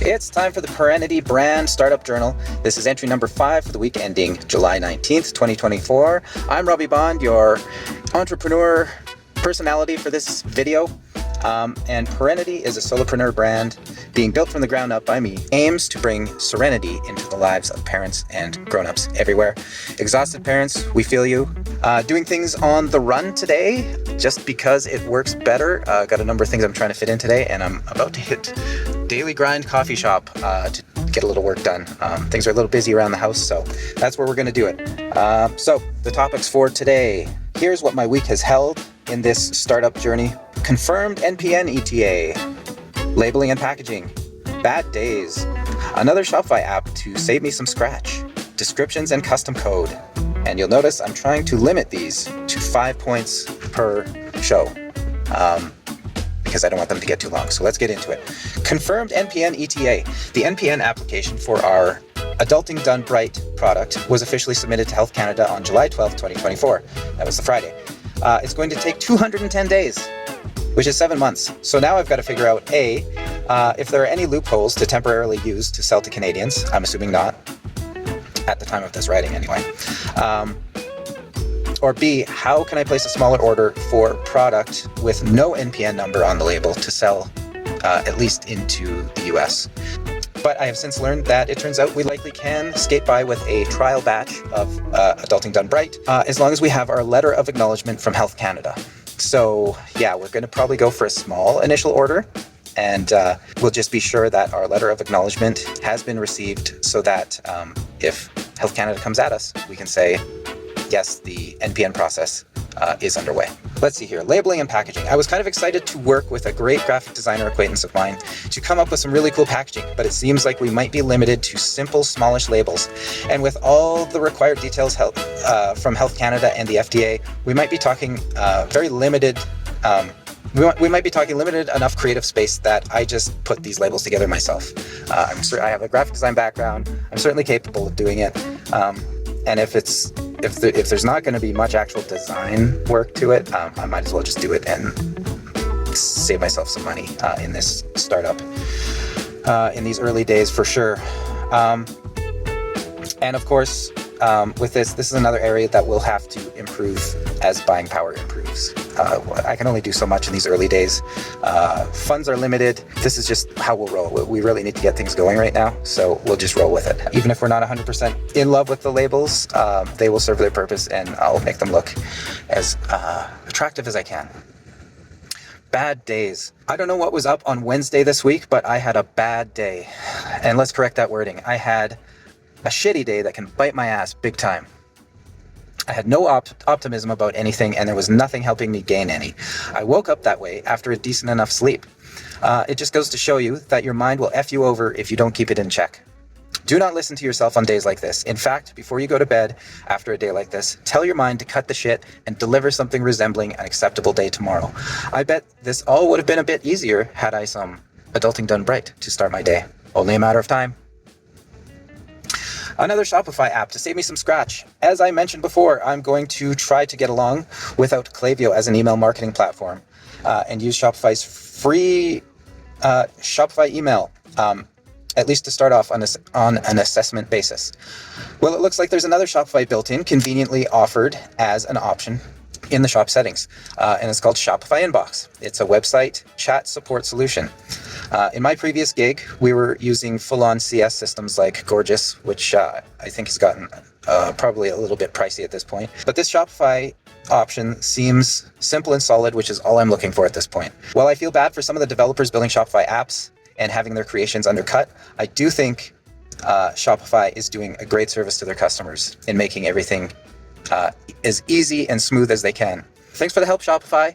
It's time for the Parenity Brand Startup Journal. This is entry number 5 for the week ending July 19th, 2024. I'm Robbie Bond, your entrepreneur personality for this video. And Parenity is a solopreneur brand being built from the ground up by me, aims to bring serenity into the lives of parents and grown-ups everywhere. Exhausted parents, we feel you. Doing things on the run today, just because it works better. Got a number of things I'm trying to fit in today, and I'm about to hit Daily Grind Coffee Shop to get a little work done. Things are a little busy around the house, so that's where we're going to do it. So the topics for today. Here's what my week has held in this startup journey. Confirmed NPN ETA, labeling and packaging, bad days, another Shopify app to save me some scratch, descriptions and custom code. And you'll notice I'm trying to limit these to 5 points per show because I don't want them to get too long. So let's get into it. Confirmed NPN ETA. The NPN application for our Adulting Done Bright product was officially submitted to Health Canada on July 12th, 2024. That was the Friday. It's going to take 210 days, which is 7 months. So now I've got to figure out, A, if there are any loopholes to temporarily use to sell to Canadians. I'm assuming not, at the time of this writing anyway. Or B, how can I place a smaller order for product with no NPN number on the label to sell at least into the US? But I have since learned that it turns out we likely can skate by with a trial batch of Adulting Done Bright, as long as we have our letter of acknowledgement from Health Canada. So yeah, we're going to probably go for a small initial order, and we'll just be sure that our letter of acknowledgement has been received so that if Health Canada comes at us, we can say, yes, the NPN process is underway. Let's see here, labeling and packaging. I was kind of excited to work with a great graphic designer acquaintance of mine to come up with some really cool packaging, but it seems like we might be limited to simple, smallish labels. And with all the required details from Health Canada and the FDA, we might be talking very limited, we might be talking limited enough creative space that I just put these labels together myself. I have a graphic design background. I'm certainly capable of doing it. And if there's not going to be much actual design work to it, I might as well just do it and save myself some money in this startup in these early days for sure. And of course, with this is another area that we'll have to improve as buying power improves. I can only do so much in these early days. Funds are limited. This is just how we'll roll. We really need to get things going right now, so we'll just roll with it. Even if we're not 100% in love with the labels, they will serve their purpose, and I'll make them look as attractive as I can. Bad days. I don't know what was up on Wednesday this week, but I had a bad day. And let's correct that wording. I had a shitty day that can bite my ass big time. I had no optimism about anything, and there was nothing helping me gain any. I woke up that way after a decent enough sleep. It just goes to show you that your mind will F you over if you don't keep it in check. Do not listen to yourself on days like this. In fact, before you go to bed after a day like this, tell your mind to cut the shit and deliver something resembling an acceptable day tomorrow. I bet this all would have been a bit easier had I some Adulting Done Bright to start my day. Only a matter of time. Another Shopify app to save me some scratch. As I mentioned before, I'm going to try to get along without Klaviyo as an email marketing platform and use Shopify's free Shopify email, at least to start off on an assessment basis. Well, it looks like there's another Shopify built-in, conveniently offered as an option in the shop settings, and it's called Shopify Inbox. It's a website chat support solution. In my previous gig, we were using full-on CS systems like Gorgeous, which I think has gotten probably a little bit pricey at this point. But this Shopify option seems simple and solid, which is all I'm looking for at this point. While I feel bad for some of the developers building Shopify apps and having their creations undercut, I do think Shopify is doing a great service to their customers in making everything as easy and smooth as they can. Thanks for the help, Shopify.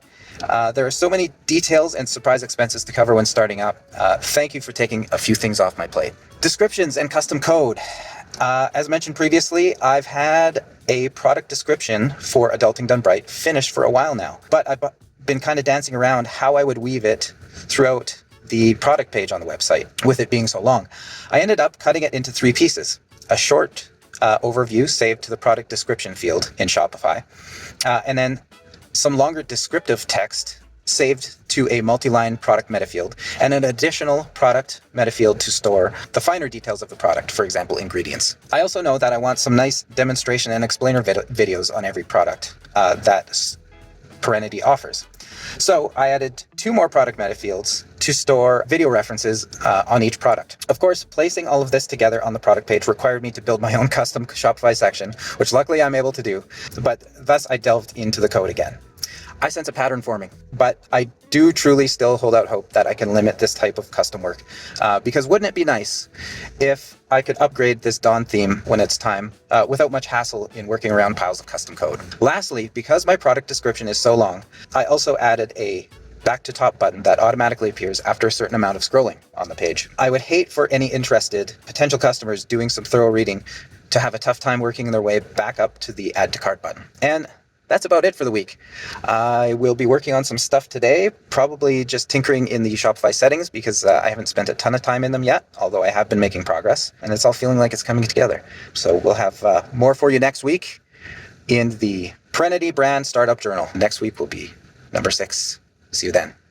There are so many details and surprise expenses to cover when starting up. Thank you for taking a few things off my plate. Descriptions and custom code. As mentioned previously, I've had a product description for Adulting Done Bright finished for a while now, but I've been kind of dancing around how I would weave it throughout the product page on the website, with it being so long. I ended up cutting it into 3 pieces. A short overview saved to the product description field in Shopify, and then some longer descriptive text saved to a multi-line product meta field, and an additional product meta field to store the finer details of the product, for example, ingredients. I also know that I want some nice demonstration and explainer videos on every product that Parenity offers. So I added 2 more product meta fields to store video references on each product. Of course, placing all of this together on the product page required me to build my own custom Shopify section, which luckily I'm able to do, but thus I delved into the code again. I sense a pattern forming, but I do truly still hold out hope that I can limit this type of custom work, because wouldn't it be nice if I could upgrade this Dawn theme when it's time without much hassle in working around piles of custom code. Lastly, because my product description is so long, I also added a back to top button that automatically appears after a certain amount of scrolling on the page. I would hate for any interested potential customers doing some thorough reading to have a tough time working their way back up to the add to cart button. And that's about it for the week. I will be working on some stuff today, probably just tinkering in the Shopify settings because I haven't spent a ton of time in them yet, although I have been making progress, and it's all feeling like it's coming together. So we'll have more for you next week in the Parenity Brand Startup Journal. Next week will be number 6. See you then.